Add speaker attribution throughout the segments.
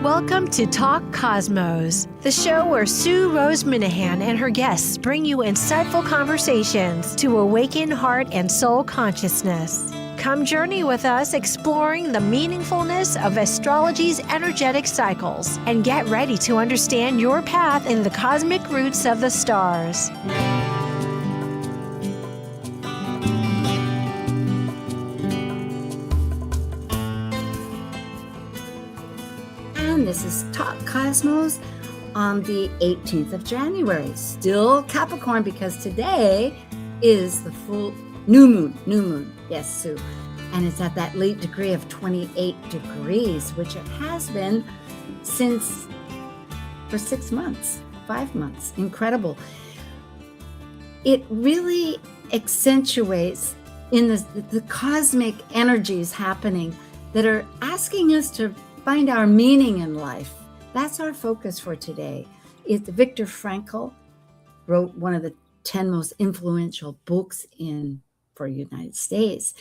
Speaker 1: Welcome to Talk Cosmos, the show where Sue Rose Minahan and her guests bring you insightful conversations to awaken heart and soul consciousness. Come journey with us exploring the meaningfulness of astrology's energetic cycles and get ready to understand your path in the cosmic roots of the stars.
Speaker 2: This is Talk Cosmos on the 18th of January. Still Capricorn because today is the full new moon. Yes, Sue. And it's at that late degree of 28 degrees, which it has been since for 5 months. Incredible. It really accentuates in the cosmic energies happening that are asking us to find our meaning in life. That's our focus for today. Viktor Frankl wrote one of the 10 most influential books for United States,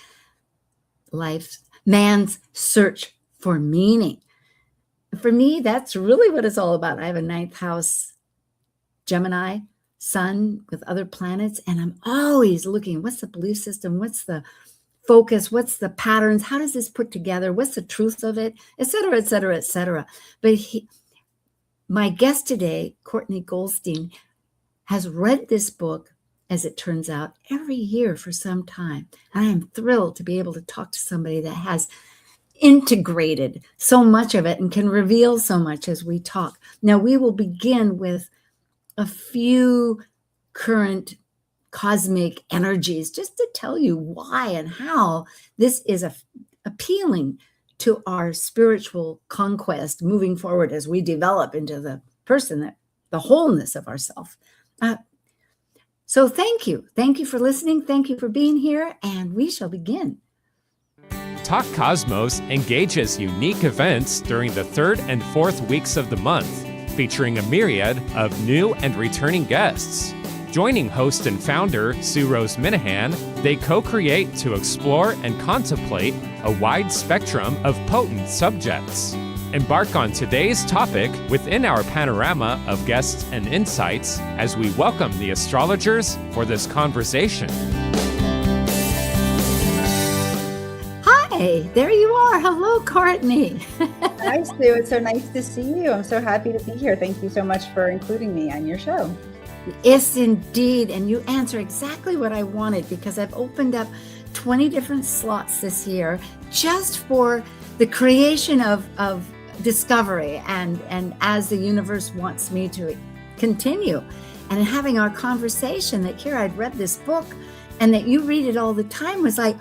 Speaker 2: Man's Search for Meaning. For me, that's really what it's all about. I have a 9th house Gemini sun with other planets, and I'm always looking, what's the belief system? What's the focus? What's the patterns? How does this put together? What's the truth of it? Et cetera, et cetera, et cetera. But my guest today, Courtney Goldstein, has read this book, as it turns out, every year for some time. And I am thrilled to be able to talk to somebody that has integrated so much of it and can reveal so much as we talk. Now, we will begin with a few current cosmic energies, just to tell you why and how this is appealing to our spiritual conquest moving forward as we develop into the person, the wholeness of ourselves. So thank you for listening. Thank you for being here, and we shall begin.
Speaker 3: Talk Cosmos engages unique events during the 3rd and 4th weeks of the month, featuring a myriad of new and returning guests. Joining host and founder Sue Rose Minahan, they co-create to explore and contemplate a wide spectrum of potent subjects. Embark on today's topic within our panorama of guests and insights as we welcome the astrologers for this conversation.
Speaker 2: Hi, there you are. Hello, Courtney.
Speaker 4: Hi, Sue. It's so nice to see you. I'm so happy to be here. Thank you so much for including me on your show.
Speaker 2: Yes, indeed. And you answer exactly what I wanted, because I've opened up 20 different slots this year just for the creation of discovery and as the universe wants me to continue. And having our conversation that here I'd read this book and that you read it all the time was like,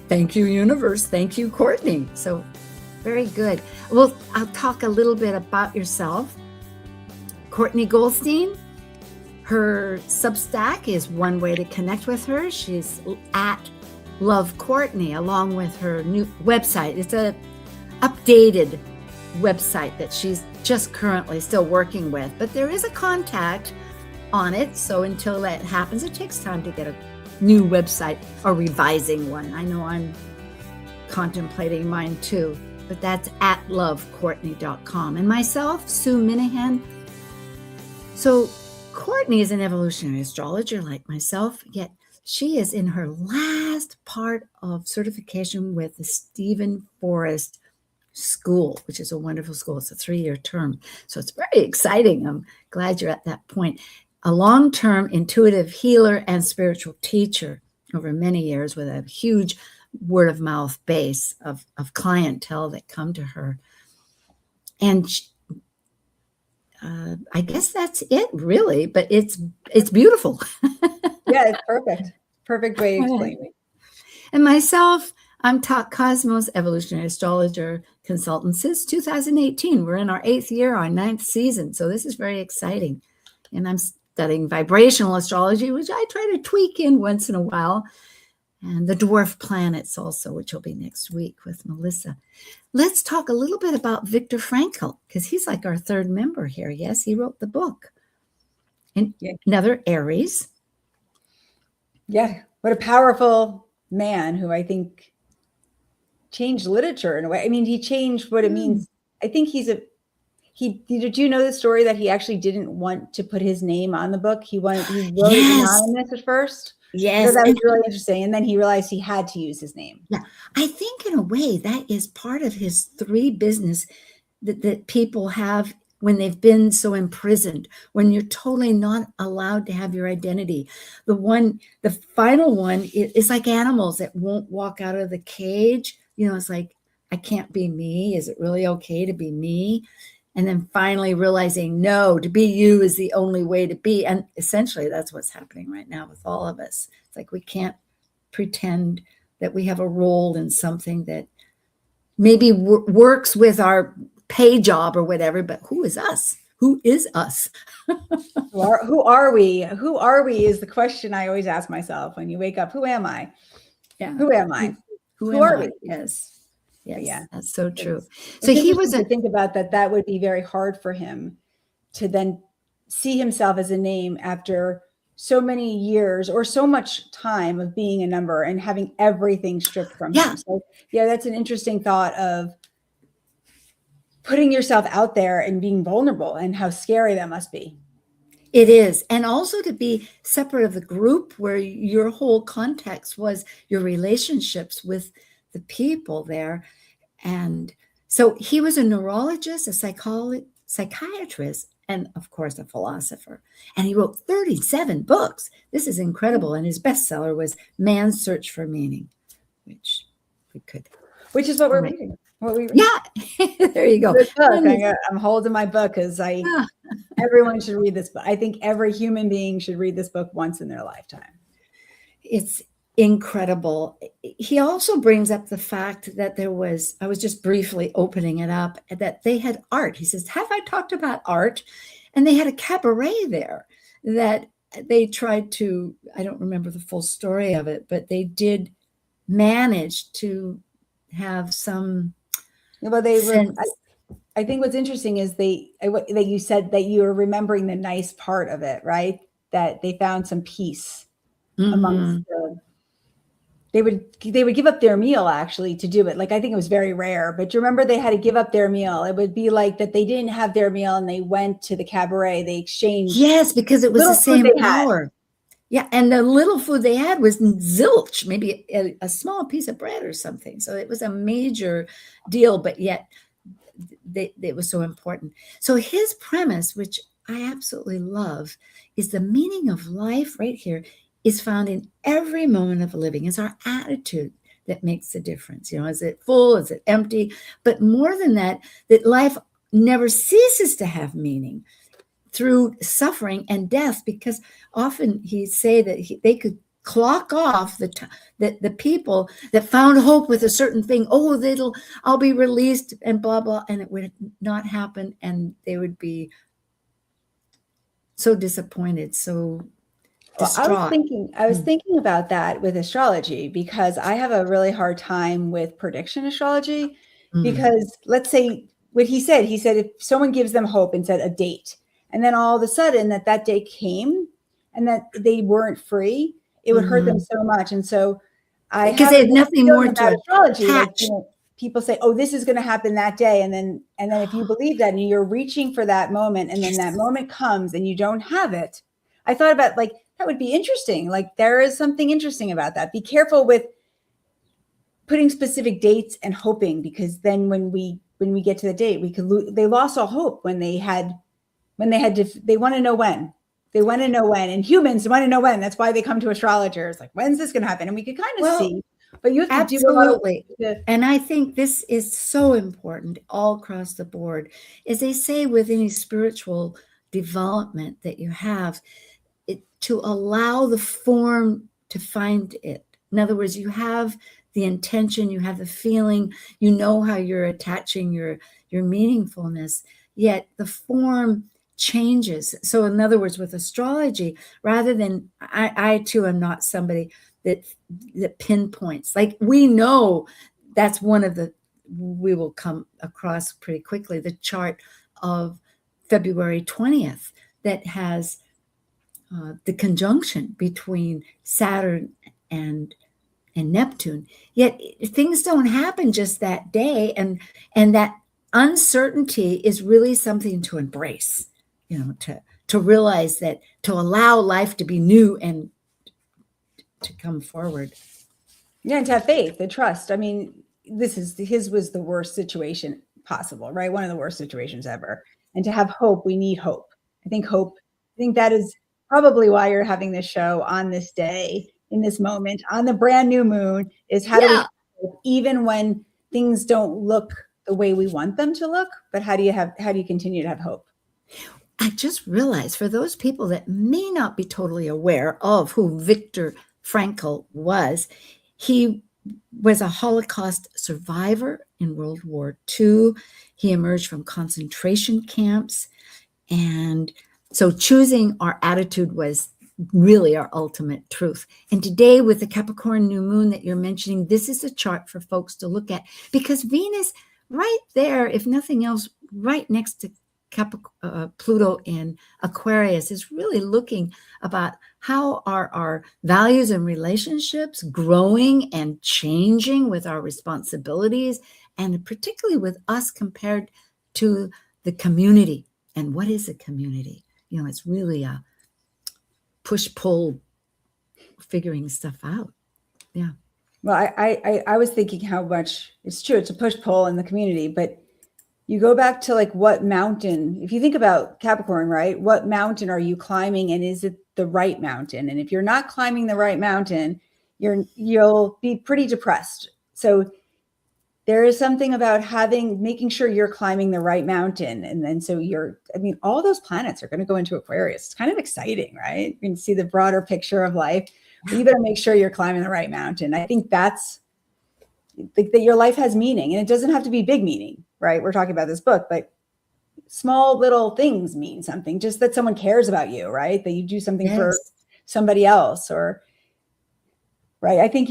Speaker 2: thank you, universe. Thank you, Courtney. So very good. Well, I'll talk a little bit about yourself. Courtney Goldstein. Her Substack is one way to connect with her. She's at Love Courtney, along with her new website. It's a updated website that she's just currently still working with, but there is a contact on it. So until that happens, it takes time to get a new website or revising one. I know I'm contemplating mine too, but that's at lovecourtney.com. And myself, Sue Minahan. So Courtney is an evolutionary astrologer like myself, yet she is in her last part of certification with the Stephen Forrest School, which is a wonderful school. It's a 3-year term. So it's very exciting. I'm glad you're at that point. A long-term intuitive healer and spiritual teacher over many years with a huge word-of-mouth base of clientele that come to her. And I guess that's it, really, but it's beautiful.
Speaker 4: Yeah, it's perfect. Perfect way to explain it.
Speaker 2: And myself, I'm Talk Cosmos evolutionary astrologer consultant since 2018. We're in our 8th year, our 9th season. So this is very exciting. And I'm studying vibrational astrology, which I try to tweak in once in a while. And the dwarf planets also, which will be next week with Melissa. Let's talk a little bit about Viktor Frankl, because he's like our 3rd member here. Yes, he wrote the book. And another Aries.
Speaker 4: Yeah, what a powerful man who I think changed literature in a way. I mean, he changed what it means I think did you know the story that he actually didn't want to put his name on the book? He wrote it anonymous at first. I thought
Speaker 2: Yes.
Speaker 4: that was really interesting. And then he realized he had to use his name.
Speaker 2: Yeah. I think in a way that is part of his 3 business that people have when they've been so imprisoned, when you're totally not allowed to have your identity. The final one is like animals that won't walk out of the cage. You know, it's like, I can't be me. Is it really okay to be me? And then finally realizing, no, to be you is the only way to be. And essentially that's what's happening right now with all of us. It's like we can't pretend that we have a role in something that maybe works with our pay job or whatever, but who is us? Who is us?
Speaker 4: Who are we? Who are we is the question I always ask myself when you wake up. Who am I?
Speaker 2: Yeah.
Speaker 4: Who am I?
Speaker 2: Who
Speaker 4: are
Speaker 2: we?
Speaker 4: we?
Speaker 2: Yes. Yes,
Speaker 4: yeah,
Speaker 2: that's so true.
Speaker 4: So
Speaker 2: he was
Speaker 4: to think about that. That would be very hard for him to then see himself as a name after so many years or so much time of being a number and having everything stripped from him. So yeah, that's an interesting thought of putting yourself out there and being vulnerable and how scary that must be.
Speaker 2: It is. And also to be separate of the group where your whole context was your relationships with the people there. And so he was a neurologist, a psychiatrist, and of course a philosopher. And he wrote 37 books. This is incredible. And his bestseller was Man's Search for Meaning, which
Speaker 4: is what we're reading.
Speaker 2: Yeah, there you go.
Speaker 4: I'm holding my book because everyone should read this book. I think every human being should read this book once in their lifetime.
Speaker 2: It's incredible. He also brings up the fact that I was just briefly opening it up, that they had art. He says, have I talked about art? And they had a cabaret there that they tried to, I don't remember the full story of it, but they did manage to have some.
Speaker 4: Well, I think what's interesting is that you said that you were remembering the nice part of it, right? That they found some peace amongst they would give up their meal actually to do it. Like, I think it was very rare, but you remember they had to give up their meal. It would be like that they didn't have their meal and they went to the cabaret, they exchanged.
Speaker 2: Yes, because it was the same hour. Yeah, and the little food they had was zilch, maybe a small piece of bread or something. So it was a major deal, but yet it was so important. So his premise, which I absolutely love, is the meaning of life right here is found in every moment of living. It's our attitude that makes the difference. You know, is it full? Is it empty? But more than that life never ceases to have meaning through suffering and death, because often he say that they could clock off the people that found hope with a certain thing. Oh, I'll be released and blah, blah. And it would not happen. And they would be so disappointed, so distraught.
Speaker 4: I was thinking about that with astrology, because I have a really hard time with prediction astrology, because let's say what he said if someone gives them hope and said a date, and then all of a sudden that day came and that they weren't free, it would hurt them so much. And so
Speaker 2: because they have nothing more to
Speaker 4: astrology.
Speaker 2: Like,
Speaker 4: people say, oh, this is going to happen that day. And then if you believe that and you're reaching for that moment, and then that moment comes and you don't have it, I thought about that would be interesting. Like, there is something interesting about that. Be careful with putting specific dates and hoping, because then when we get to the date, we could they lost all hope when they want to know when. They want to know when, and humans want to know when. That's why they come to astrologers. Like, when's this going to happen? And we could kind of see, but you have to do a lot of
Speaker 2: And I think this is so important all across the board. As they say with any spiritual development that you have, to allow the form to find it. In other words, you have the intention, you have the feeling, you know how you're attaching your meaningfulness, yet the form changes. So in other words, with astrology, rather than, I too am not somebody that pinpoints. Like, we know that's one of we will come across pretty quickly, the chart of February 20th that has the conjunction between Saturn and Neptune. Yet things don't happen just that day, and that uncertainty is really something to embrace, to realize that, to allow life to be new and to come forward.
Speaker 4: Yeah, and to have faith and trust. I mean, his was the worst situation possible, right? One of the worst situations ever. And to have hope, we need hope. I think that is probably why you're having this show on this day, in this moment, on the brand new moon, is how do we have hope, even when things don't look the way we want them to look, but how do you continue to have hope?
Speaker 2: I just realized, for those people that may not be totally aware of who Viktor Frankl was, he was a Holocaust survivor in World War II. He emerged from concentration camps. And so choosing our attitude was really our ultimate truth. And today, with the Capricorn new moon that you're mentioning, this is a chart for folks to look at, because Venus right there, if nothing else, right next to Pluto in Aquarius, is really looking about how are our values and relationships growing and changing with our responsibilities, and particularly with us compared to the community. And what is a community? It's really a push-pull, figuring stuff out. Yeah.
Speaker 4: Well, I was thinking how much it's true. It's a push-pull in the community, but you go back to like, what mountain, if you think about Capricorn, right? What mountain are you climbing, and is it the right mountain? And if you're not climbing the right mountain, you'll be pretty depressed. So there is something about making sure you're climbing the right mountain. And then all those planets are going to go into Aquarius. It's kind of exciting, right? You can see the broader picture of life, but you better make sure you're climbing the right mountain. I think that's that your life has meaning, and it doesn't have to be big meaning, right? We're talking about this book, but small little things mean something, just that someone cares about you, right? That you do something for somebody else, or right. I think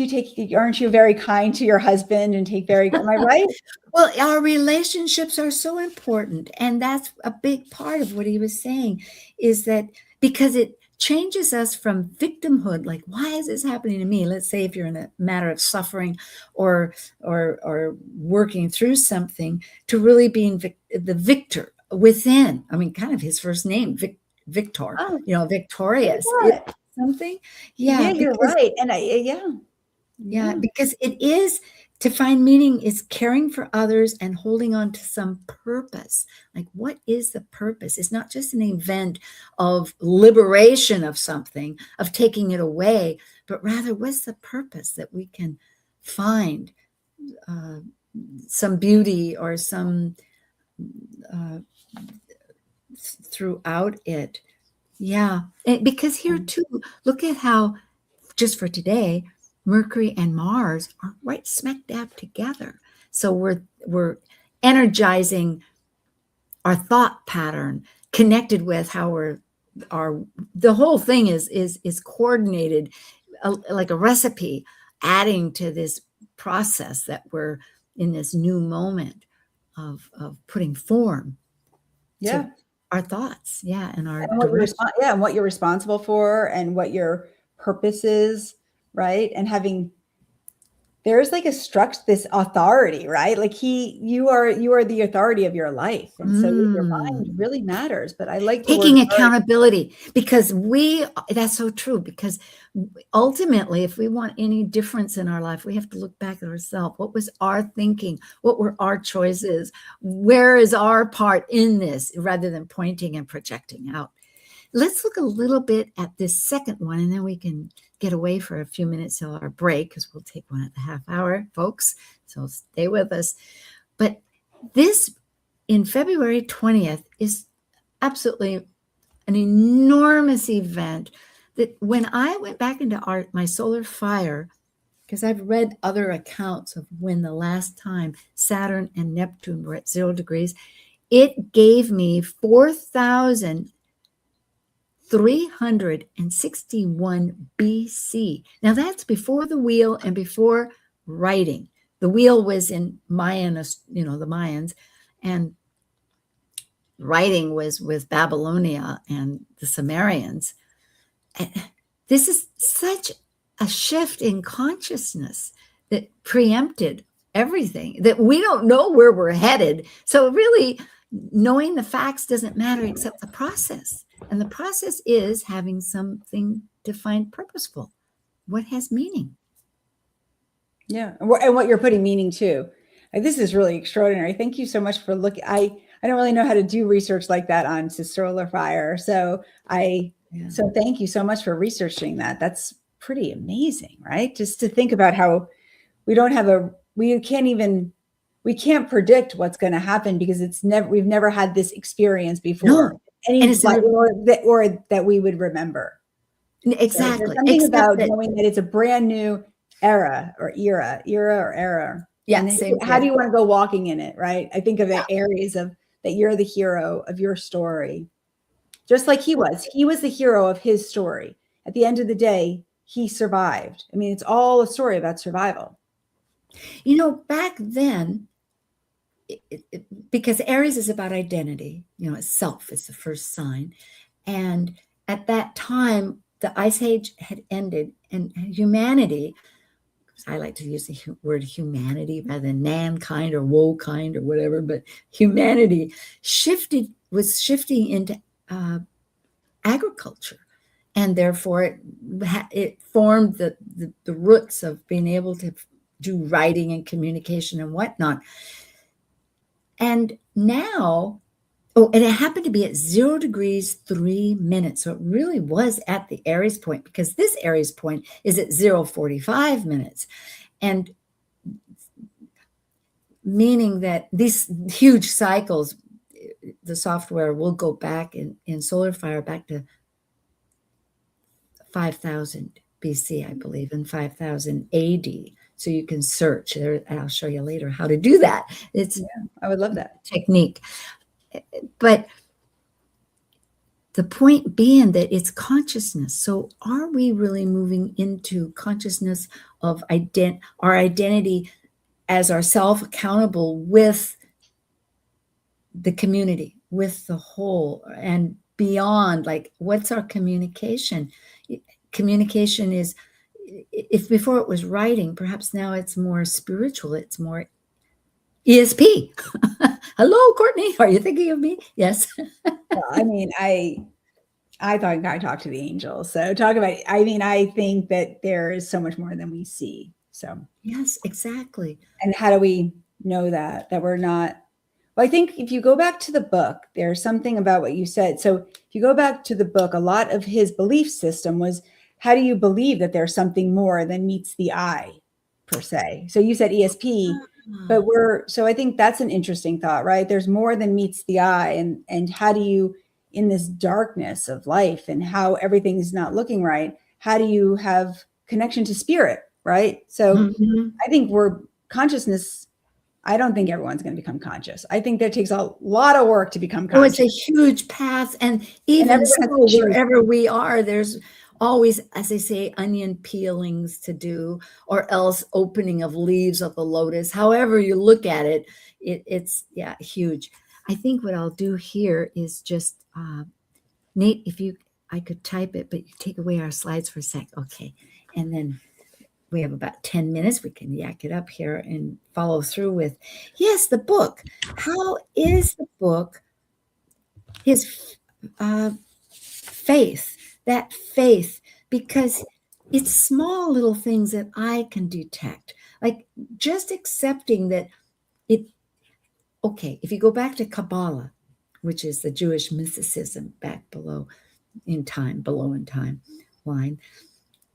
Speaker 4: aren't you very kind to your husband and am I right?
Speaker 2: Well, our relationships are so important. And that's a big part of what he was saying, is that because it changes us from victimhood, like, why is this happening to me? Let's say if you're in a matter of suffering or working through something, to really being the victor within. I mean, kind of his first name, Victor, victorious. Something. Yeah,
Speaker 4: you're right. And
Speaker 2: because it is, to find meaning is caring for others and holding on to some purpose. Like, what is the purpose? It's not just an event of liberation of something, of taking it away, but rather, what's the purpose that we can find some beauty or some throughout it. Yeah, because here too, look at how, just for today, Mercury and Mars are right smack dab together. So we're energizing our thought pattern, connected with how the whole thing is coordinated, like a recipe, adding to this process that we're in this new moment of putting form.
Speaker 4: Yeah.
Speaker 2: To our thoughts. Yeah. And
Speaker 4: and what you're responsible for, and what your purpose is. Right. And there's like this authority, right? Like you are the authority of your life. And so your mind really matters. But I like
Speaker 2: taking accountability, because that's so true, because ultimately, if we want any difference in our life, we have to look back at ourselves. What was our thinking? What were our choices? Where is our part in this, rather than pointing and projecting out? Let's look a little bit at this second one, and then we can get away for a few minutes till our break, because we'll take one at the half hour, folks. So stay with us. But this, in February 20th, is absolutely an enormous event that when I went back into my solar fire, because I've read other accounts of when the last time Saturn and Neptune were at 0 degrees, it gave me 4,361 BC. Now that's before the wheel and before writing. The wheel was in Mayan, the Mayans, and writing was with Babylonia and the Sumerians. This is such a shift in consciousness that preempted everything, that we don't know where we're headed. So really knowing the facts doesn't matter except the process. And the process is having something to find purposeful. What has meaning?
Speaker 4: Yeah. And what you're putting meaning to. Like, this is really extraordinary. Thank you so much for looking. I don't really know how to do research like that on solar fire. So so thank you so much for researching that. That's pretty amazing, right? Just to think about how we can't predict what's going to happen because we've never had this experience before.
Speaker 2: No.
Speaker 4: Or that we would remember.
Speaker 2: Exactly.
Speaker 4: So there's something about knowing that it's a brand new era or era.
Speaker 2: Yeah.
Speaker 4: And how do you want to go walking in it, right? I think of the Aries of that you're the hero of your story. Just like he was the hero of his story. At the end of the day, he survived. I mean, it's all a story about survival.
Speaker 2: You know, back then, because Aries is about identity, self is the first sign. And at that time, the Ice Age had ended and humanity, I like to use the word humanity rather than mankind or woe-kind or whatever, but humanity was shifting into agriculture. And therefore it formed the roots of being able to do writing and communication and whatnot. And now, and it happened to be at 0 degrees 3 minutes. So it really was at the Aries point, because this Aries point is at 0:45 minutes. And meaning that these huge cycles, the software will go back in solar fire back to 5,000 BC, I believe, and 5,000 AD. So you can search there. I'll show you later how to do that.
Speaker 4: I would love that
Speaker 2: technique. But the point being that it's consciousness. So are we really moving into consciousness of our identity as ourself accountable with the community, with the whole, and beyond? Like, what's our communication? Communication is, if before it was writing, perhaps now it's more spiritual, it's more ESP. Hello, Courtney. Are you thinking of me? Yes.
Speaker 4: Well, I mean, I thought I talked to the angels. So I think that there is so much more than we see. So
Speaker 2: yes, exactly.
Speaker 4: And how do we know that we're not? Well, I think if you go back to the book, there's something about what you said. So if you go back to the book, a lot of his belief system was, how do you believe that there's something more than meets the eye, per se? So you said ESP, but so I think that's an interesting thought, right? There's more than meets the eye. And how do you, in this darkness of life and how everything is not looking right, how do you have connection to spirit, right? So I think consciousness, I don't think everyone's going to become conscious. I think that takes a lot of work to become conscious.
Speaker 2: Oh, it's a huge path. And even so, wherever we are, there's always, as they say, onion peelings to do, or else opening of leaves of the lotus. However you look at it, it's huge. I think what I'll do here is just, Nate, I could type it, but you take away our slides for a sec. Okay. And then we have about 10 minutes. We can yak it up here and follow through with, yes, the book. How is the book, his faith, that faith, because it's small little things that I can detect, like just accepting that if you go back to Kabbalah, which is the Jewish mysticism back below in time line,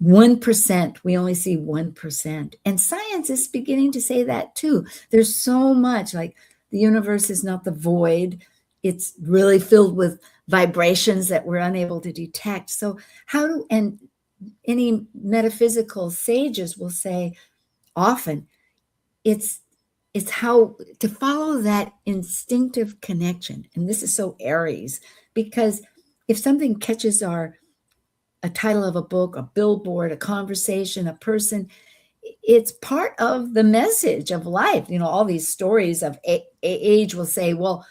Speaker 2: 1%, we only see 1%. And science is beginning to say that too. There's so much, like the universe is not the void. It's really filled with vibrations that we're unable to detect. So and any metaphysical sages will say often, it's how to follow that instinctive connection. And this is so Aries, because if something catches a title of a book, a billboard, a conversation, a person, it's part of the message of life. All these stories of age will say, well,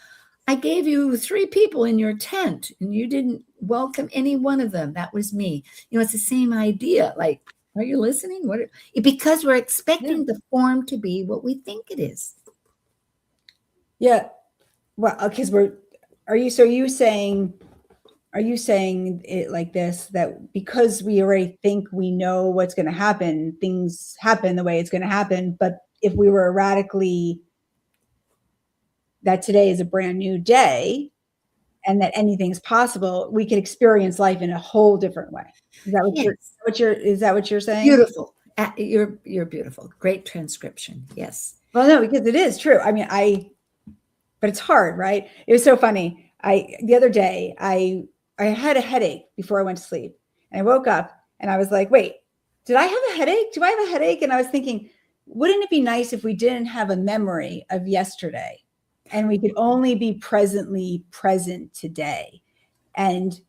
Speaker 2: I gave you 3 people in your tent and you didn't welcome any one of them. That was me. It's the same idea. Like, Are you listening? Because we're expecting the form to be what we think it is.
Speaker 4: Yeah. Well, because are you saying it like this, that because we already think we know what's going to happen, things happen the way it's going to happen. But if we were radically that today is a brand new day and that anything's possible, we could experience life in a whole different way. Is that what you're saying?
Speaker 2: Beautiful. You're beautiful. Great transcription. Yes.
Speaker 4: Well, no, because it is true. I mean, but it's hard, right? It was so funny. The other day, I had a headache before I went to sleep, and I woke up and I was like, wait, did I have a headache? Do I have a headache? And I was thinking, wouldn't it be nice if we didn't have a memory of yesterday and we could only be presently present today? And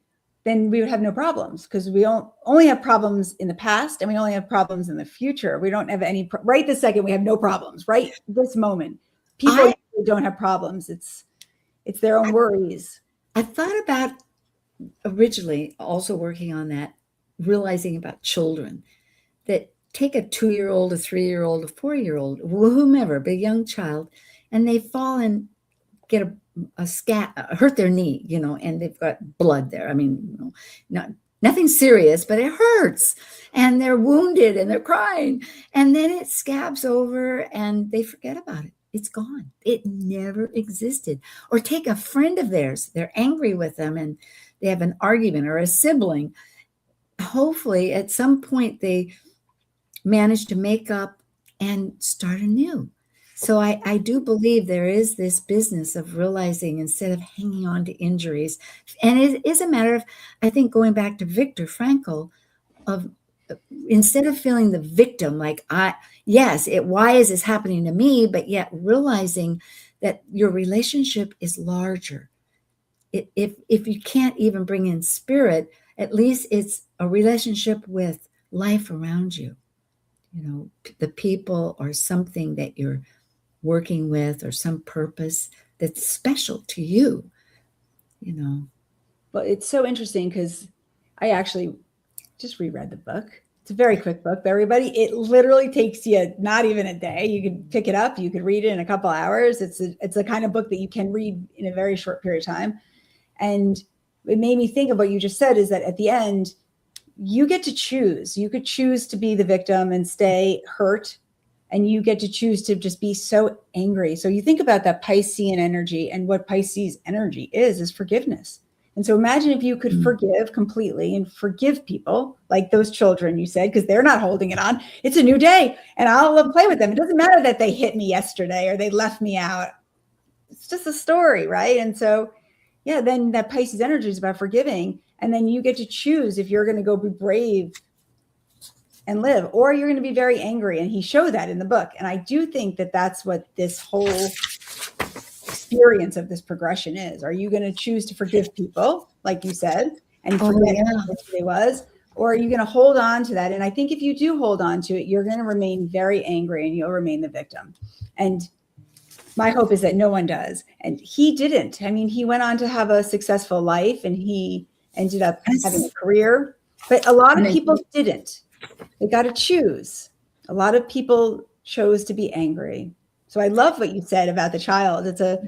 Speaker 4: then we would have no problems, because we only have problems in the past and we only have problems in the future. We don't have any, right this second, we have no problems, right this moment. People don't have problems. It's their own worries.
Speaker 2: I thought about originally also working on that, realizing about children, that take a 2-year-old, a 3-year-old, a 4-year-old, whomever, but a young child, and they fall and get hurt their knee, and they've got blood there. I mean, nothing serious, but it hurts, and they're wounded and they're crying, and then it scabs over and they forget about it. It's gone. It never existed. Or take a friend of theirs, they're angry with them and they have an argument, or a sibling. Hopefully at some point they manage to make up and start anew. So I do believe there is this business of realizing, instead of hanging on to injuries, and it is a matter of, I think, going back to Viktor Frankl, of instead of feeling the victim, like why is this happening to me? But yet realizing that your relationship is larger. If you can't even bring in spirit, at least it's a relationship with life around you. The people or something that you're working with, or some purpose that's special to you.
Speaker 4: Well, it's so interesting because I actually just reread the book. It's a very quick book, but everybody, it literally takes you not even a day. You could pick it up, you could read it in a couple hours. It's the kind of book that you can read in a very short period of time. And it made me think of what you just said, is that at the end, you get to choose. You could choose to be the victim and stay hurt, and you get to choose to just be so angry. So you think about that Piscean energy, and what Pisces energy is forgiveness. And so imagine if you could forgive completely and forgive people, like those children you said, because they're not holding it on. It's a new day and I'll play with them. It doesn't matter that they hit me yesterday or they left me out. It's just a story, right? And so, yeah, then that Pisces energy is about forgiving. And then you get to choose if you're going to go be brave and live, or you're going to be very angry. And he showed that in the book. And I do think that that's what this whole experience of this progression is. Are you going to choose to forgive people, like you said, and forget what it was, or are you going to hold on to that? And I think if you do hold on to it, you're going to remain very angry and you'll remain the victim. And my hope is that no one does. And he didn't. I mean, he went on to have a successful life and he ended up having a career, but a lot of people didn't. They got to choose. A lot of people chose to be angry. So I love what you said about the child. It's a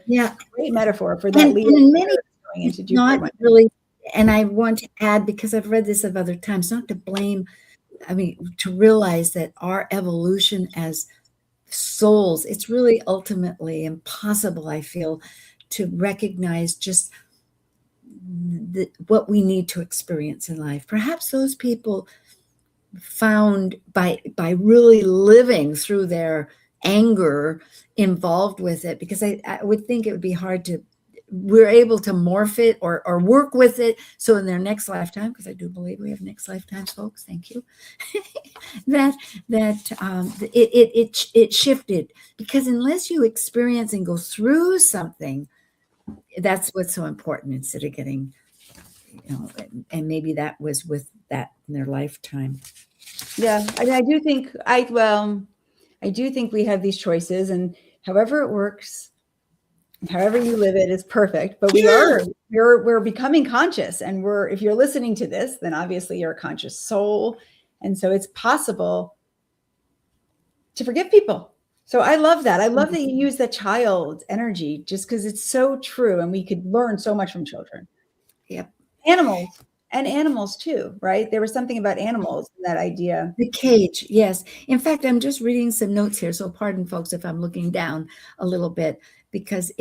Speaker 4: great metaphor for that leader going into
Speaker 2: not really. And I want to add, because I've read this of other times, not to blame, to realize that our evolution as souls, it's really ultimately impossible, I feel, to recognize just what we need to experience in life. Perhaps those people found by really living through their anger involved with it, because I would think it would be hard we're able to morph it or work with it. So in their next lifetime, because I do believe we have next lifetimes, folks, thank you, it shifted. Because unless you experience and go through something, that's what's so important, instead of getting, and maybe that was with that in their lifetime.
Speaker 4: Yeah, I do think we have these choices, and however it works, however you live it is perfect. But we're becoming conscious, and if you're listening to this, then obviously you're a conscious soul, And so it's possible to forgive people. So I love that. I love that you use the child energy, just because it's so true. And we could learn so much from children.
Speaker 2: Yep.
Speaker 4: Animals too, right? There was something about animals, that idea.
Speaker 2: The cage, yes. In fact, I'm just reading some notes here, so pardon folks if I'm looking down a little bit, because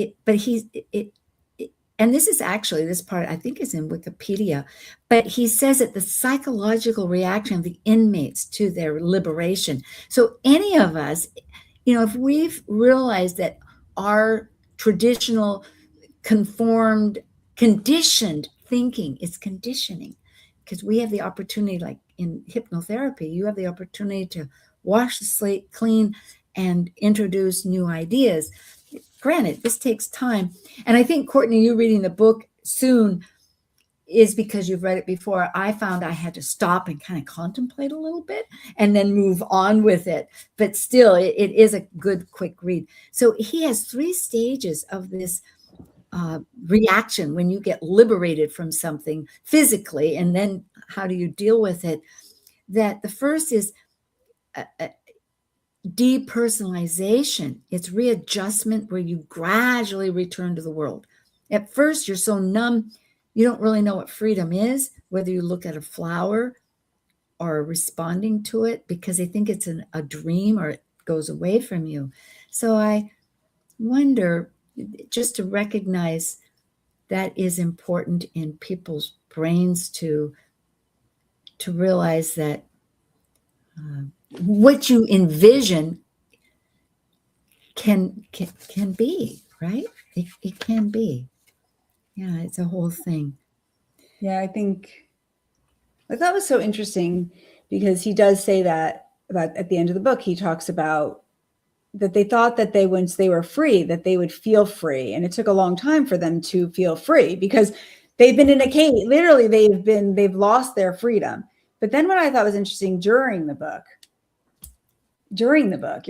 Speaker 2: and this is actually, this part I think is in Wikipedia, but he says that the psychological reaction of the inmates to their liberation. So any of us, if we've realized that our traditional conditioned thinking is conditioning, because we have the opportunity, like in hypnotherapy, you have the opportunity to wash the slate clean and introduce new ideas. Granted, this takes time. And I think, Courtney, you reading the book soon is because you've read it before. I found I had to stop and kind of contemplate a little bit and then move on with it. But still, it is a good, quick read. So he has 3 stages of this reaction when you get liberated from something physically, and then how do you deal with it? That the first is depersonalization. It's readjustment, where you gradually return to the world. At first, you're so numb, you don't really know what freedom is, whether you look at a flower or responding to it, because they think it's a dream or it goes away from you. So I wonder, just to recognize that is important in people's brains to realize that what you envision can be, right? It can be. Yeah, it's a whole thing.
Speaker 4: Yeah, I thought was so interesting, because he does say that about at the end of the book, he talks about that they thought that once they were free, that they would feel free. And it took a long time for them to feel free, because they've been in a cage. Literally, they've lost their freedom. But then what I thought was interesting during the book, you're in the book,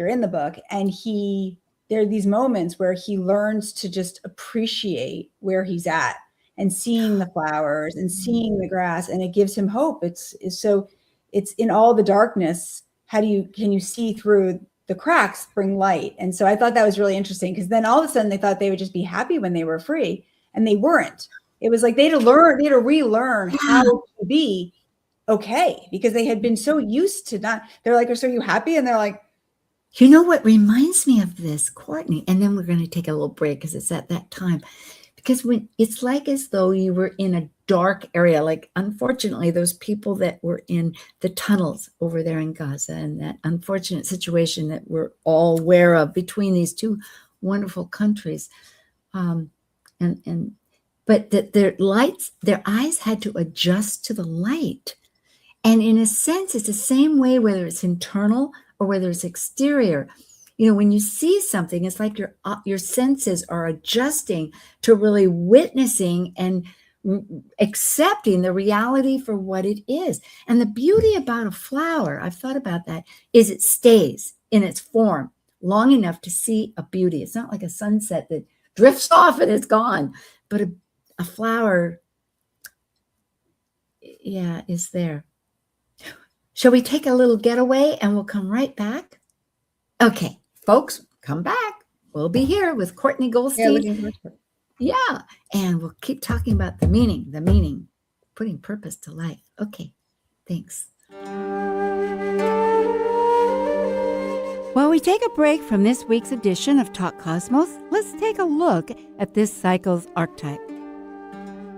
Speaker 4: and there are these moments where he learns to just appreciate where he's at and seeing the flowers and seeing the grass, and it gives him hope. It's in all the darkness. Can you see through the cracks, bring light? And so I thought that was really interesting, because then all of a sudden they thought they would just be happy when they were free, and they weren't. It was like they had to relearn how to be okay, because they had been so used to not. They're like, "So are you happy?" And they're like,
Speaker 2: You know what reminds me of this, Courtney? And then we're going to take a little break, because it's at that time. Because when it's like as though you were in a dark area, like unfortunately those people that were in the tunnels over there in Gaza, and that unfortunate situation that we're all aware of between these 2 wonderful countries, but that their eyes had to adjust to the light. And in a sense, it's the same way, whether it's internal or whether it's exterior. When you see something, it's like your senses are adjusting to really witnessing and accepting the reality for what it is. And the beauty about a flower, I've thought about that, is it stays in its form long enough to see a beauty. It's not like a sunset that drifts off and it's gone, but a flower, is there. Shall we take a little getaway and we'll come right back? Okay, folks, come back. We'll be here with Courtney Goldstein. Yeah, and we'll keep talking about the meaning, putting purpose to life. Okay, thanks.
Speaker 5: While we take a break from this week's edition of Talk Cosmos, let's take a look at this cycle's archetype.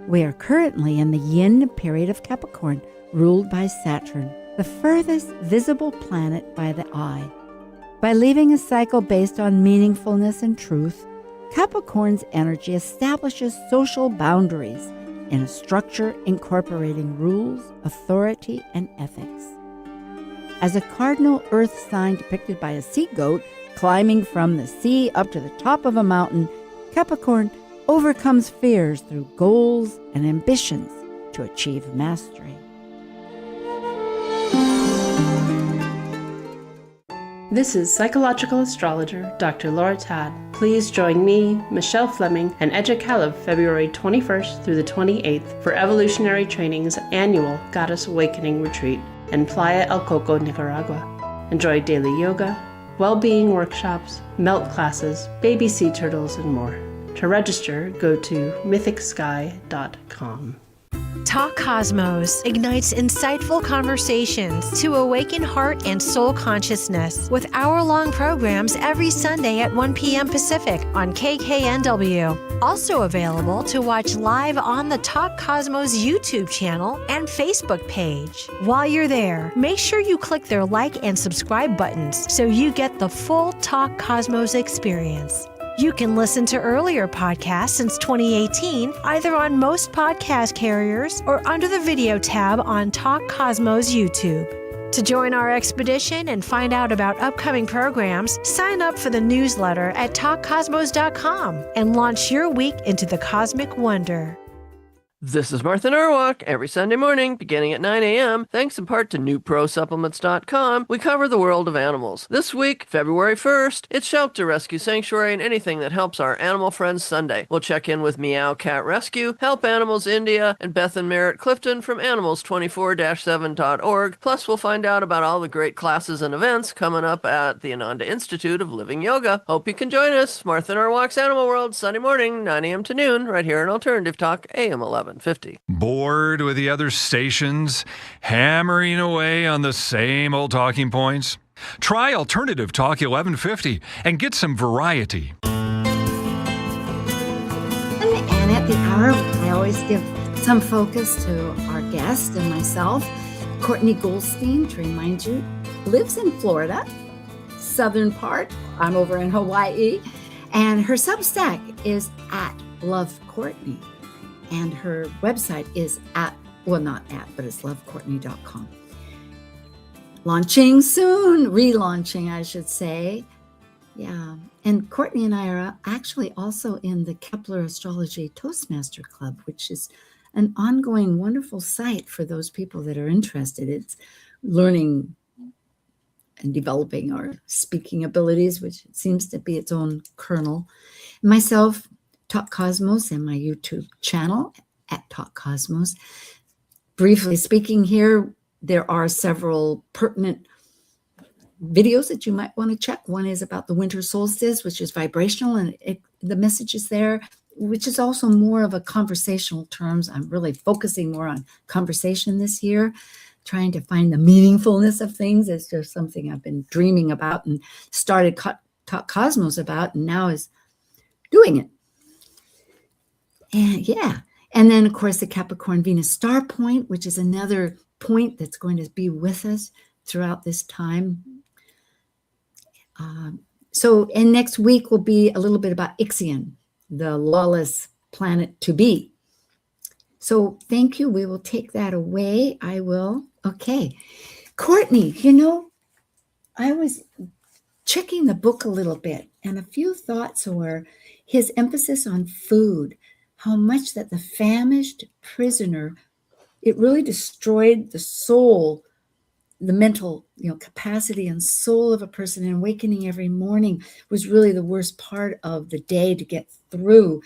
Speaker 5: We are currently in the yin period of Capricorn, ruled by Saturn, the furthest visible planet by the eye. By leaving a cycle based on meaningfulness and truth, Capricorn's energy establishes social boundaries in a structure incorporating rules, authority, and ethics. As a cardinal earth sign depicted by a sea goat climbing from the sea up to the top of a mountain, Capricorn overcomes fears through goals and ambitions to achieve mastery.
Speaker 6: This is psychological astrologer Dr. Laura Todd. Please join me, Michelle Fleming, and Edja Caleb February 21st through the 28th for Evolutionary Training's annual Goddess Awakening Retreat. and Playa El Coco, Nicaragua. Enjoy daily yoga, well-being workshops, melt classes, baby sea turtles, and more. To register, go to mythicsky.com.
Speaker 1: Talk Cosmos ignites insightful conversations to awaken heart and soul consciousness with hour-long programs every Sunday at 1 p.m. Pacific on KKNW. Also available to watch live on the Talk Cosmos YouTube channel and Facebook page. While you're there, make sure you click their like and subscribe buttons so you get the full Talk Cosmos experience. You can listen to earlier podcasts since 2018, either on most podcast carriers or under the video tab on Talk Cosmos YouTube. To join our expedition and find out about upcoming programs, sign up for the newsletter at talkcosmos.com and launch your week into the cosmic wonder.
Speaker 7: This is Martha Norwalk. Every Sunday morning, beginning at 9 a.m., thanks in part to newprosupplements.com, we cover the world of animals. This week, February 1st, it's Shelter Rescue Sanctuary and anything that helps our animal friends Sunday. We'll check in with Meow Cat Rescue, Help Animals India, and Beth and Merritt Clifton from animals24-7.org. Plus, we'll find out about all the great classes and events coming up at the Ananda Institute of Living Yoga. Hope you can join us. Martha Norwalk's Animal World, Sunday morning, 9 a.m. to noon, right here on Alternative Talk, AM 1150.
Speaker 8: Bored with the other stations, hammering away on the same old talking points? Try Alternative Talk 1150 and get some variety.
Speaker 2: And at the hour, I always give some focus to our guest and myself. Courtney Goldstein, to remind you, lives in Florida, southern part. I'm over in Hawaii. And her Substack is at Love Courtney. And her website is it's lovecourtney.com. Launching soon, relaunching, I should say. Yeah. And Courtney and I are actually also in the Kepler Astrology Toastmaster Club, which is an ongoing wonderful site for those people that are interested. It's learning and developing our speaking abilities, which seems to be its own kernel. Myself, Talk Cosmos, and my YouTube channel at Talk Cosmos. Briefly speaking here, there are several pertinent videos that you might want to check. One is about the winter solstice, which is vibrational, and the message is there, which is also more of a conversational terms. I'm really focusing more on conversation this year, trying to find the meaningfulness of things. It's just something I've been dreaming about and started Talk Cosmos about, and now is doing it. And and then of course the Capricorn Venus Star Point, which is another point that's going to be with us throughout this time. And next week will be a little bit about Ixion, the lawless planet to be. So thank you. We will take that away. I will. Okay. Courtney, I was checking the book a little bit, and a few thoughts were his emphasis on food. How much that the famished prisoner, it really destroyed the soul, the mental, capacity and soul of a person. And awakening every morning was really the worst part of the day to get through.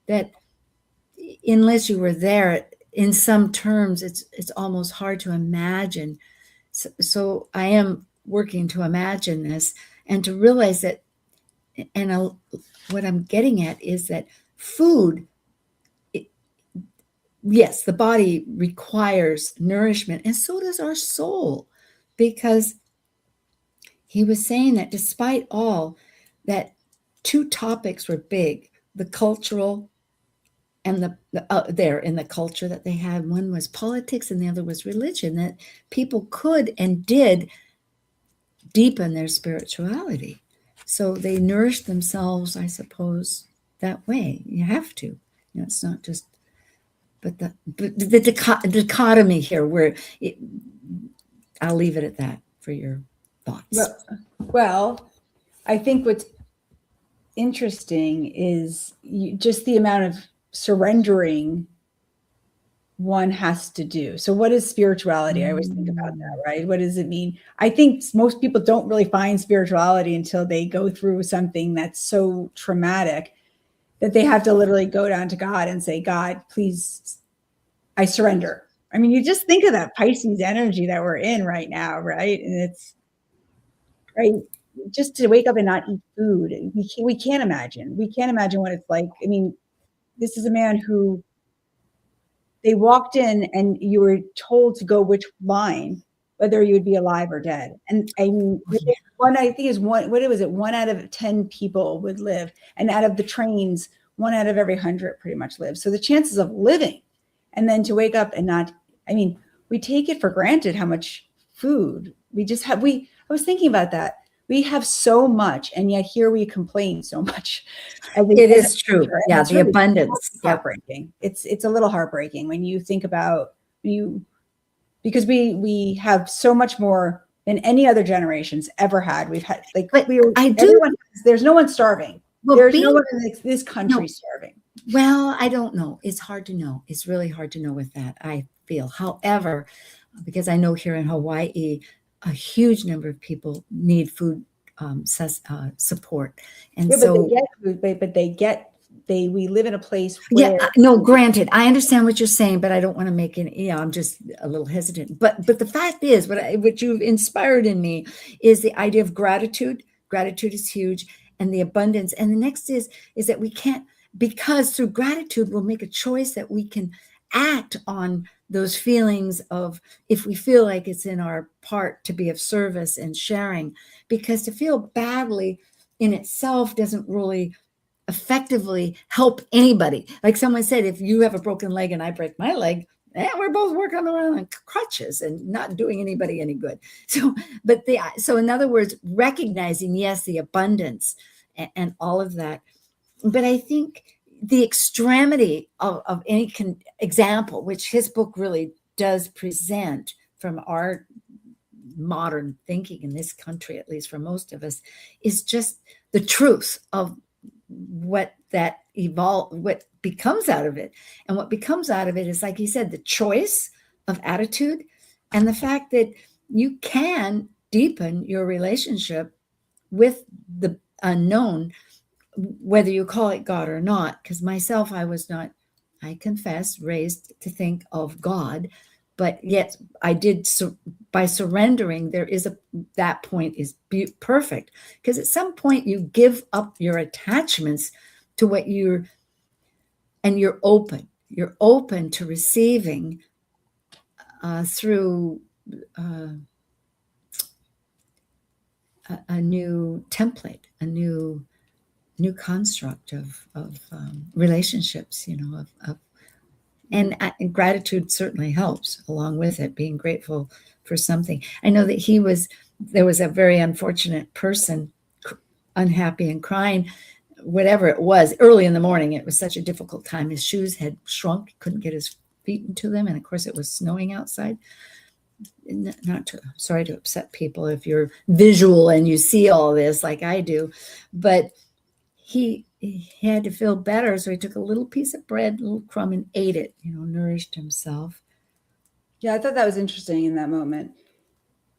Speaker 2: That unless you were there, in some terms, it's almost hard to imagine. So I am working to imagine this and to realize that, and what I'm getting at is that food, yes, the body requires nourishment, and so does our soul, because he was saying that despite all, that two topics were big, the cultural and the in the culture that they had. One was politics and the other was religion, that people could and did deepen their spirituality. So they nourished themselves, I suppose, that way. You have to. It's not just, but the dichotomy here, where I'll leave it at that for your thoughts.
Speaker 4: Well, I think what's interesting is just the amount of surrendering one has to do. So what is spirituality? I always think about that, right? What does it mean? I think most people don't really find spirituality until they go through something that's so traumatic that they have to literally go down to God and say, God, please, I surrender. I mean, you just think of that Pisces energy that we're in right now, right? And it's right. Just to wake up and not eat food, we can't imagine. We can't imagine what it's like. I mean, this is a man who they walked in and you were told to go which line, whether you would be alive or dead. And I mean, I think is one, what was it? 1 out of 10 people would live. And out of the trains, 1 out of every 100 pretty much lives. So the chances of living and then to wake up and not, I mean, we take it for granted how much food we just have. I was thinking about that. We have so much, and yet here we complain so much.
Speaker 2: It is true. Yeah, the
Speaker 4: really
Speaker 2: abundance.
Speaker 4: Heartbreaking. It's a little heartbreaking when you think about because we have so much more than any other generations ever had. We've had there's no one starving.
Speaker 2: Well,
Speaker 4: there's no one in this country starving.
Speaker 2: Well, I don't know. It's hard to know. It's really hard to know with that, I feel. However, because I know here in Hawaii, a huge number of people need food support. And so
Speaker 4: they get food, we live in a place where
Speaker 2: no, granted, I understand what you're saying, but I don't want to make it, I'm just a little hesitant. But the fact is, what you've inspired in me is the idea of gratitude. Gratitude is huge, and the abundance. And the next is that we can't, because through gratitude, we'll make a choice that we can act on those feelings of, if we feel like it's in our part to be of service and sharing, because to feel badly in itself doesn't really effectively help anybody. Like someone said, if you have a broken leg and I break my leg, we're both working around on crutches and not doing anybody any good. So in other words, recognizing, yes, the abundance and all of that. But I think the extremity of any example, which his book really does present from our modern thinking in this country, at least for most of us, is just the truth of what becomes out of it. And what becomes out of it is, like he said, the choice of attitude and the fact that you can deepen your relationship with the unknown, whether you call it God or not. Because myself, I was not, I confess, raised to think of God, but yet I did, by surrendering, that point is perfect. Because at some point you give up your attachments to what you're open to receiving through a new template, a new construct of relationships, and gratitude certainly helps along with it, being grateful for something. I know that there was a very unfortunate person, unhappy and crying, whatever it was, early in the morning. It was such a difficult time. His shoes had shrunk, couldn't get his feet into them. And of course it was snowing outside. Sorry to upset people if you're visual and you see all this like I do, but he had to feel better. So he took a little piece of bread, a little crumb, and ate it, nourished himself.
Speaker 4: Yeah, I thought that was interesting in that moment.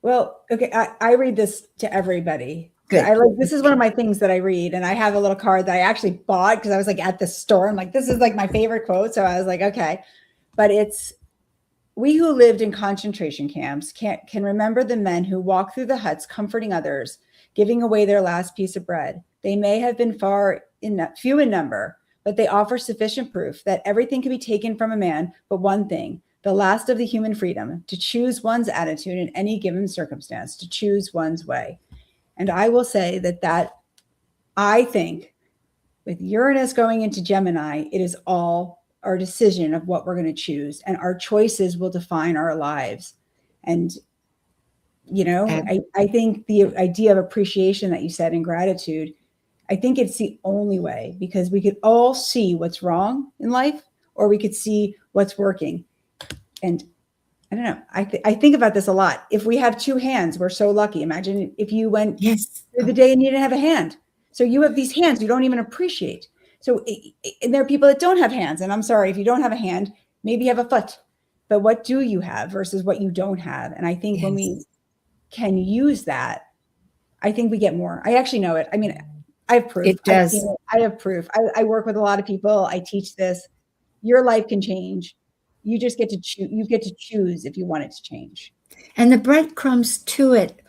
Speaker 4: Well, okay, I read this to everybody.
Speaker 2: Good.
Speaker 4: This is one of my things that I read, and I have a little card that I actually bought because I was at the store. I'm like, this is my favorite quote. So I was like, okay. But it's, we who lived in concentration camps can remember the men who walked through the huts comforting others, giving away their last piece of bread. They may have been few in number, but they offer sufficient proof that everything can be taken from a man but one thing, the last of the human freedom, to choose one's attitude in any given circumstance, to choose one's way. And I will say that I think with Uranus going into Gemini, it is all our decision of what we're going to choose, and our choices will define our lives. And I think the idea of appreciation that you said, and gratitude, I think it's the only way, because we could all see what's wrong in life, or we could see what's working. And I don't know, I think about this a lot. If we have two hands, we're so lucky. Imagine if you went through the day and you didn't have a hand. So you have these hands you don't even appreciate. So, and there are people that don't have hands. And I'm sorry, if you don't have a hand, maybe you have a foot. But what do you have versus what you don't have? And I think when we can use that, I think we get more. I actually know it. I mean, I have proof.
Speaker 2: It does.
Speaker 4: I have proof. I work with a lot of people. I teach this. Your life can change You just get to choose. You get to choose if you want it to change.
Speaker 2: And the breadcrumbs to it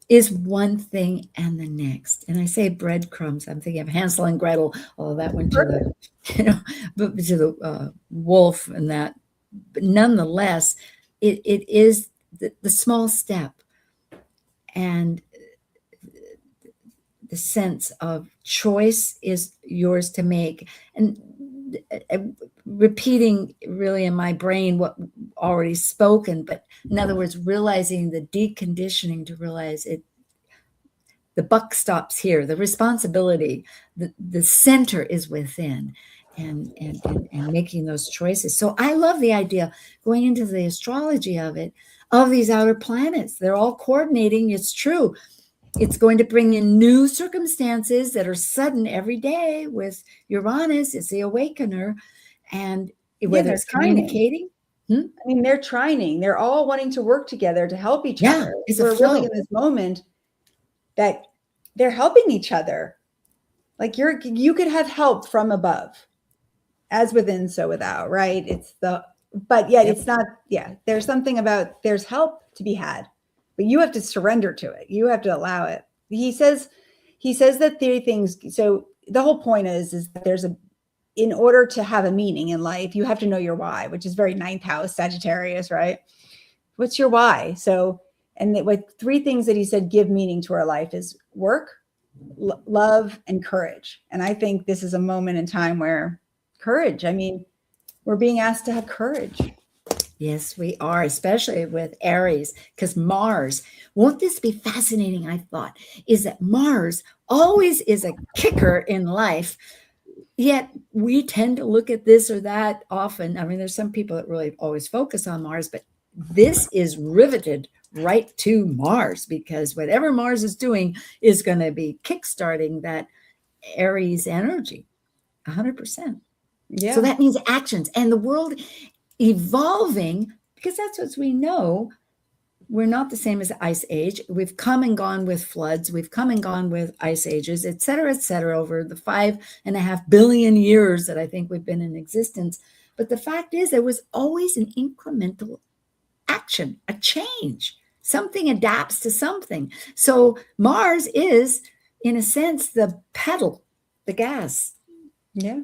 Speaker 2: is one thing and the next. And I say breadcrumbs, I'm thinking of Hansel and Gretel, although that went to the, but to the wolf and that. But nonetheless, it is the small step and the sense of choice is yours to make. And repeating really in my brain what already spoken, but in other words, realizing the deconditioning to realize it, the buck stops here, the responsibility, the center is within, and making those choices. So I love the idea going into the astrology of it, of these outer planets. They're all coordinating. It's true. It's going to bring in new circumstances that are sudden every day with Uranus. It's the awakener. And whether it's communicating.
Speaker 4: I mean, they're trining. They're all wanting to work together to help each other. We're really in this moment that they're helping each other. Like you could have help from above, as within, so without, right? But yet it's not, there's something about, there's help to be had, but you have to surrender to it. You have to allow it. He says that three things. So the whole point is that in order to have a meaning in life, you have to know your why, which is very ninth house Sagittarius, right? What's your why? So, and with three things that he said give meaning to our life is work, love, and courage. And I think this is a moment in time where courage, I mean, we're being asked to have courage.
Speaker 2: Yes, we are, especially with Aries, because Mars, won't this be fascinating? I thought, is that Mars always is a kicker in life. Yet we tend to look at this or that often. I mean, there's some people that really always focus on Mars, but this is riveted right to Mars because whatever Mars is doing is going to be kickstarting that Aries energy 100%. Yeah. So that means actions and the world evolving, because that's what we know. We're not the same as the Ice Age. We've come and gone with floods. We've come and gone with ice ages, et cetera, over the 5.5 billion years that I think we've been in existence. But the fact is there was always an incremental action, a change. Something adapts to something. So Mars is, in a sense, the pedal, the gas.
Speaker 4: Yeah.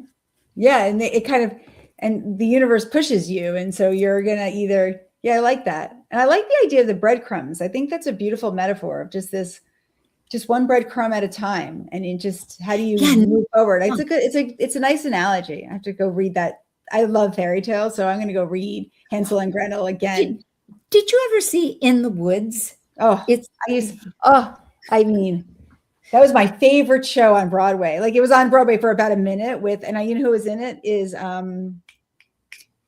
Speaker 4: Yeah. And it kind of, and the universe pushes you. And so you're going to either, I like that. And I like the idea of the breadcrumbs. I think that's a beautiful metaphor of just one breadcrumb at a time. And you just, how do you move forward? It's a nice analogy. I have to go read that. I love fairy tales. So I'm going to go read Hansel and Gretel again.
Speaker 2: Did you ever see In the Woods?
Speaker 4: I mean, that was my favorite show on Broadway. Like it was on Broadway for about a minute and you know who was in it is,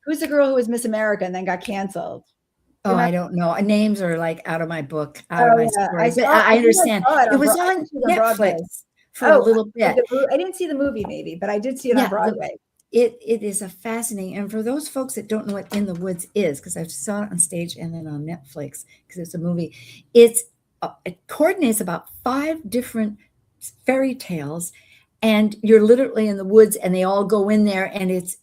Speaker 4: who's the girl who was Miss America and then got canceled?
Speaker 2: I don't know. Names are like out of my book, out of my stories. I understand. It was on Netflix for a little bit.
Speaker 4: I didn't see the movie maybe, but I did see it on Broadway.
Speaker 2: It is a fascinating, and for those folks that don't know what In the Woods is, because I saw it on stage and then on Netflix, because it's a movie, it coordinates about 5 different fairy tales, and you're literally in the woods, and they all go in there, and it's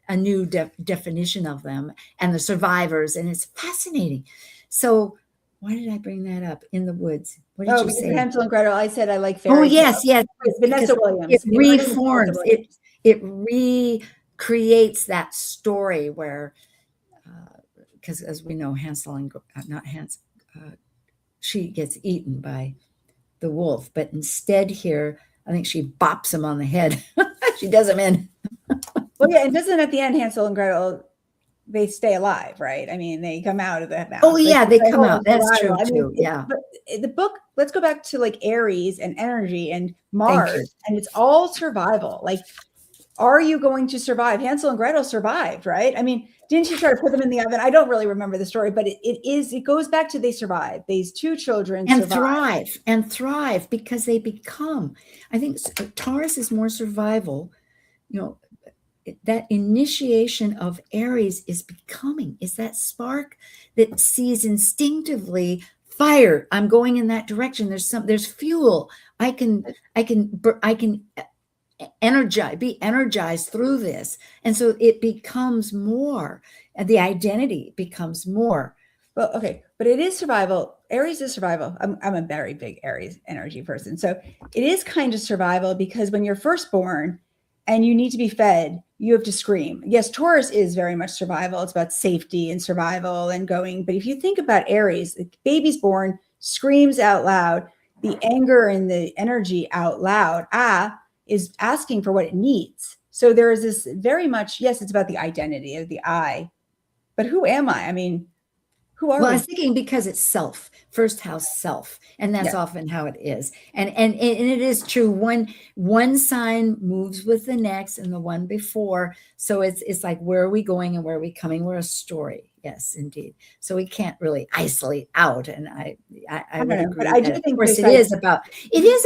Speaker 2: a new definition of them and the survivors, and it's fascinating. So why did I bring that up? In the Woods. What did you say?
Speaker 4: Hansel and Gretel. I said I like fairy tales.
Speaker 2: Yes.
Speaker 4: Vanessa Williams.
Speaker 2: It reforms. It recreates that story where, because as we know, she gets eaten by the wolf, but instead here, I think she bops him on the head. She does him in.
Speaker 4: Well, yeah, and doesn't at the end Hansel and Gretel, they stay alive, right? I mean, they come out of the house.
Speaker 2: Oh yeah, they come out. That's true too. Yeah.
Speaker 4: But the book, let's go back to like Aries and energy and Mars, and it's all survival. Like, are you going to survive? Hansel and Gretel survived, right? I mean, didn't she try to put them in the oven? I don't really remember the story, but it goes back to they survived. These 2 children
Speaker 2: thrive because they become. I think Taurus is more survival. You know, that initiation of Aries is becoming, is that spark that sees instinctively fire. I'm going in that direction. There's fuel. I can be energized through this. And so it becomes more, and the identity becomes more.
Speaker 4: Well, okay, but it is survival. Aries is survival. I'm a very big Aries energy person. So it is kind of survival, because when you're first born and you need to be fed, you have to scream. Yes, Taurus is very much survival. It's about safety and survival and going. But if you think about Aries, the baby's born, screams out loud, the anger and the energy out loud, is asking for what it needs. So there is this very much, yes, it's about the identity of the I, but who am I? I mean, who are
Speaker 2: Well,
Speaker 4: we?
Speaker 2: I was thinking because it's self, first house self, and that's often how it is. And it is true. One sign moves with the next and the one before. So it's like, where are we going and where are we coming? We're a story. Yes, indeed. So we can't really isolate out. And I would agree.
Speaker 4: But I do think,
Speaker 2: of course, it is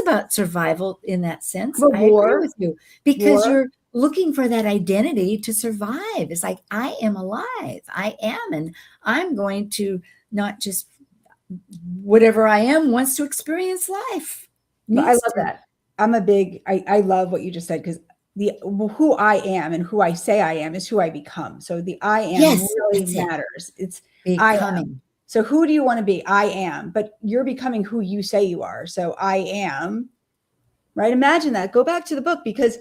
Speaker 2: about survival in that sense.
Speaker 4: Well,
Speaker 2: I agree
Speaker 4: war.
Speaker 2: with you, because
Speaker 4: War.
Speaker 2: you're looking for that identity to survive. It's like, I am alive. I am, and I'm going to not just whatever I am wants to experience life.
Speaker 4: I love that. I love what you just said, because who I am and who I say I am is who I become. So the I am really matters. It's
Speaker 2: becoming.
Speaker 4: I am. So who do you want to be? I am, but you're becoming who you say you are. So I am, right? Imagine that. Go back to the book, because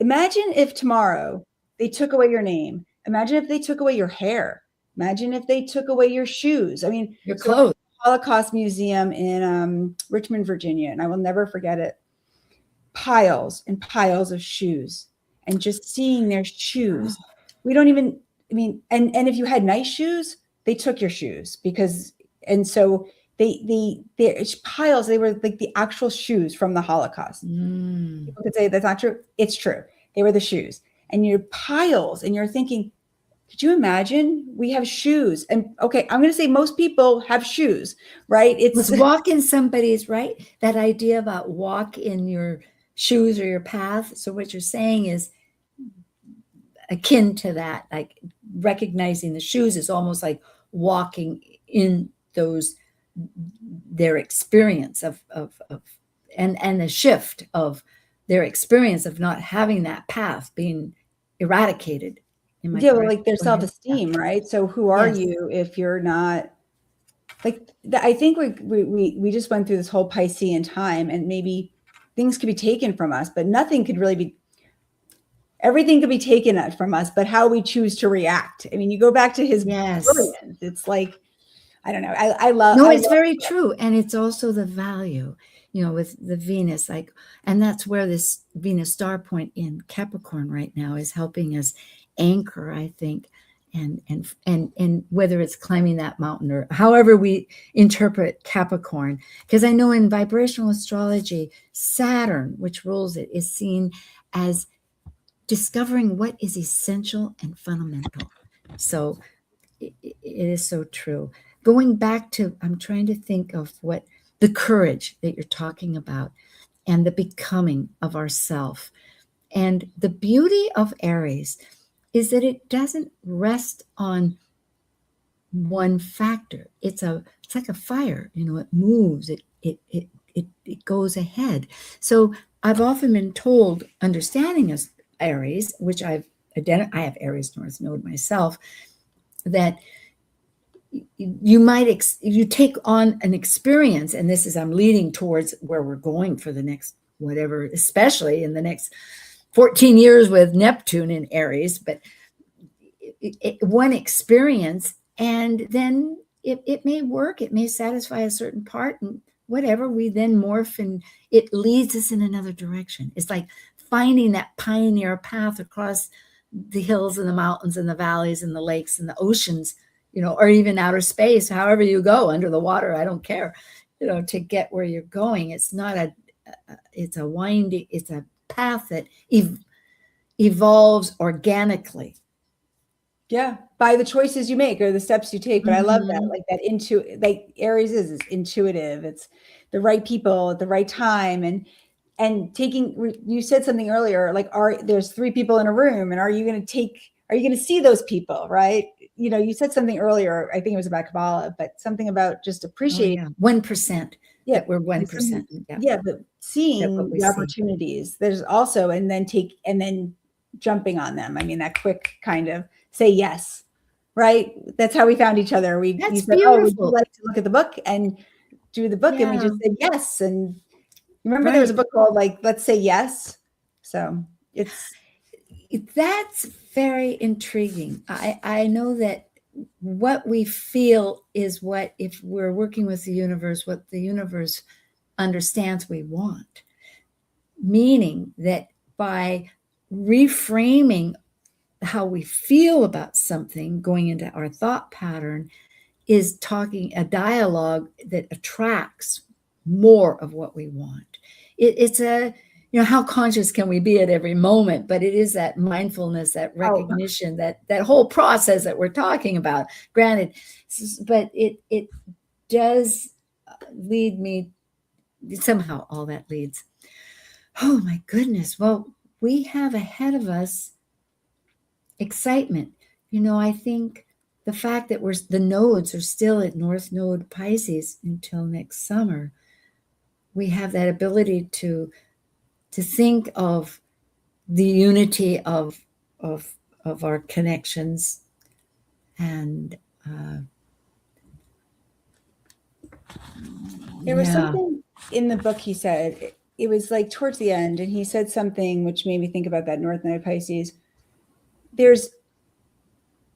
Speaker 4: imagine if tomorrow they took away your name. Imagine if they took away your hair. Imagine if they took away your shoes. I mean,
Speaker 2: your clothes.
Speaker 4: Holocaust Museum in Richmond, Virginia, and I will never forget it. Piles and piles of shoes, and just seeing their shoes. We don't even, I mean, and if you had nice shoes, they took your shoes, because, and so they piles, they were like the actual shoes from the Holocaust. People could say that's not true. It's true. They were the shoes, and your piles, and you're thinking, could you imagine? We have shoes, and okay, I'm going to say most people have shoes, right?
Speaker 2: It's walk in somebody's, right? That idea about walk in your shoes or your path. So what you're saying is akin to that, like recognizing the shoes is almost like walking in their experience of and the shift of their experience of not having that path being eradicated.
Speaker 4: Like their self-esteem, right? So who are you if you're not, like, I think we just went through this whole Piscean time, and maybe things could be taken from us, but nothing could really be, everything could be taken from us, but how we choose to react. I mean, you go back to his brilliance. It's like, I don't know. I love.
Speaker 2: No, it's very true. And it's also the value, with the Venus, like, and that's where this Venus Star Point in Capricorn right now is helping us anchor, I think, and whether it's climbing that mountain or however we interpret Capricorn, because I know in vibrational astrology, Saturn, which rules it, is seen as discovering what is essential and fundamental. So it is so true. Going back to, I'm trying to think of what the courage that you're talking about and the becoming of ourself. And the beauty of Aries is that it doesn't rest on one factor. It's like a fire, it moves, it goes ahead. So I've often been told, understanding as Aries, which I have Aries North Node myself, that you take on an experience, and this is, I'm leading towards where we're going for the next whatever, especially in the next 14 years with Neptune in Aries, but one experience, and then it may work, it may satisfy a certain part, and whatever, we then morph, and it leads us in another direction. It's like finding that pioneer path across the hills and the mountains and the valleys and the lakes and the oceans, or even outer space, however you go, under the water, I don't care, to get where you're going. It's not it's a path that evolves organically.
Speaker 4: Yeah, by the choices you make or the steps you take. But I love that, like that like Aries is intuitive. It's the right people at the right time, and taking. You said something earlier, like, there's 3 people in a room, and are you going to see those people, right? You said something earlier. I think it was about Kabbalah, but something about just appreciating
Speaker 2: 1%. that we're 1%.
Speaker 4: But seeing
Speaker 2: what we
Speaker 4: the
Speaker 2: see.
Speaker 4: opportunities, there's also, and then jumping on them. I mean, that quick kind of say yes, right? That's how we found each other. You
Speaker 2: That's
Speaker 4: said, oh, would you
Speaker 2: beautiful.
Speaker 4: like to look at the book and do the book? And we
Speaker 2: Yeah.
Speaker 4: just said yes. And remember there was a book called like, Let's Say Yes. So
Speaker 2: that's very intriguing. I know that what we feel is what, if we're working with the universe, what the universe understands we want. Meaning that by reframing how we feel about something, going into our thought pattern, is talking a dialogue that attracts more of what we want. It's a, how conscious can we be at every moment? But it is that mindfulness, that recognition, that whole process that we're talking about. Granted, but it does lead me, somehow all that leads. Oh my goodness. Well, we have ahead of us excitement. I think the fact that the nodes are still at North Node Pisces until next summer, we have that ability to think of the unity of our connections. And
Speaker 4: there was something in the book he said, it was like towards the end, and he said something which made me think about that North Node Pisces. It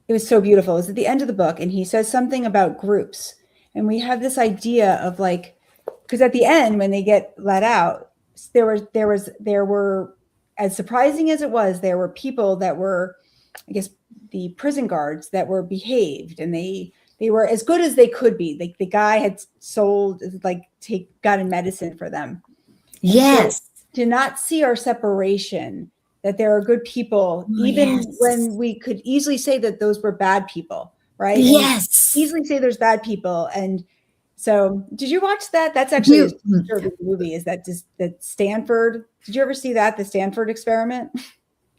Speaker 4: was so beautiful. It was at the end of the book, and he says something about groups. And we have this idea of like, because at the end, when they get let out, there were, as surprising as it was, there were people that were, I guess, the prison guards that were behaved, and they were as good as they could be. Like the guy had gotten medicine for them.
Speaker 2: Yes.
Speaker 4: So to not see our separation, that there are good people, even when we could easily say that those were bad people, right?
Speaker 2: Yes.
Speaker 4: Easily say there's bad people. And so did you watch that? That's actually a movie. Is that Stanford? Did you ever see that? The Stanford experiment?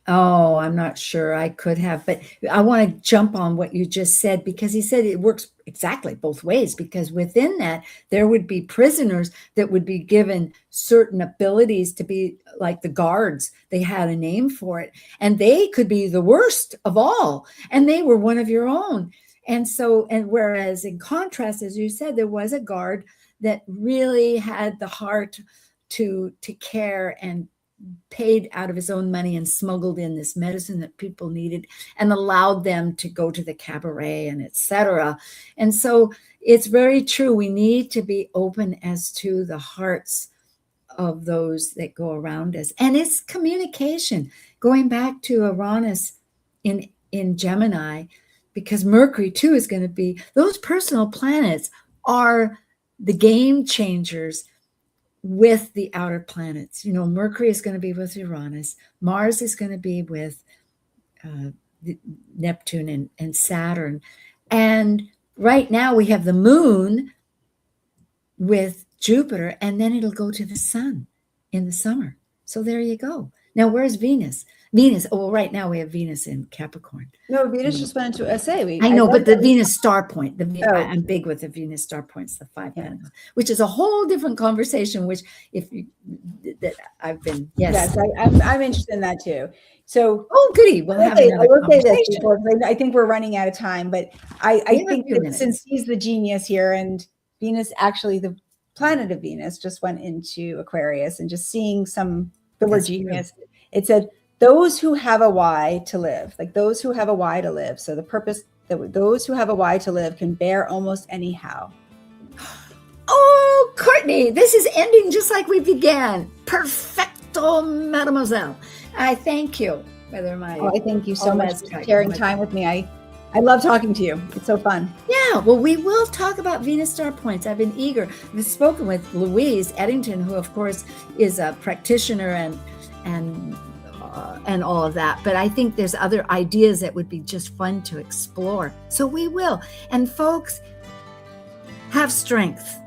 Speaker 2: Oh, I'm not sure. I could have, but I want to jump on what you just said, because he said it works exactly both ways, because within that, there would be prisoners that would be given certain abilities to be like the guards. They had a name for it, and they could be the worst of all, and they were one of your own. And so, and whereas in contrast, as you said, there was a guard that really had the heart to care and paid out of his own money and smuggled in this medicine that people needed and allowed them to go to the cabaret and etc. And so it's very true. We need to be open as to the hearts of those that go around us. And it's communication, going back to Uranus in Gemini, because Mercury too is going to be, those personal planets are the game changers with the outer planets. Mercury is going to be with Uranus. Mars is going to be with Neptune and Saturn. And right now we have the moon with Jupiter, and then it'll go to the sun in the summer. So there you go. Now, where's Venus? Right now we have Venus in Capricorn.
Speaker 4: No, Venus just went into SA.
Speaker 2: I know, but the Venus Star Point, I'm big with the Venus Star Points, the 5 Pentacles, which is a whole different conversation, which I'm interested in that too. So, goody. We'll have another conversation.
Speaker 4: I think we're running out of time, but I think that since he's the genius here, and Venus, actually the planet of Venus just went into Aquarius, and just seeing the word genius, it said, those who have a why to live, like those who have a why to live. So the purpose that those who have a why to live can bear almost anyhow.
Speaker 2: Oh, Courtney, this is ending just like we began. Perfecto, mademoiselle. I thank you.
Speaker 4: I thank you so much for sharing time with me. I love talking to you. It's so fun.
Speaker 2: Yeah, well, we will talk about Venus Star Points. I've been eager. I've spoken with Louise Eddington, who of course is a practitioner and all of that. But I think there's other ideas that would be just fun to explore. So we will. And folks, have strength.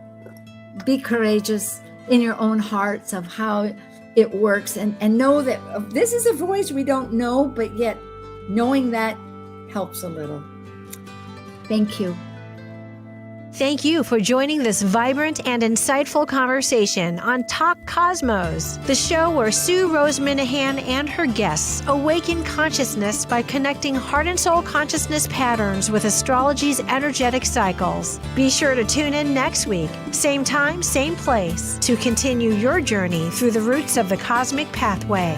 Speaker 2: Be courageous in your own hearts of how it works, and know that this is a voice we don't know, but yet knowing that helps a little. Thank you.
Speaker 1: Thank you for joining this vibrant and insightful conversation on Talk Cosmos, the show where Sue Rose Minahan and her guests awaken consciousness by connecting heart and soul consciousness patterns with astrology's energetic cycles. Be sure to tune in next week, same time, same place, to continue your journey through the roots of the cosmic pathway.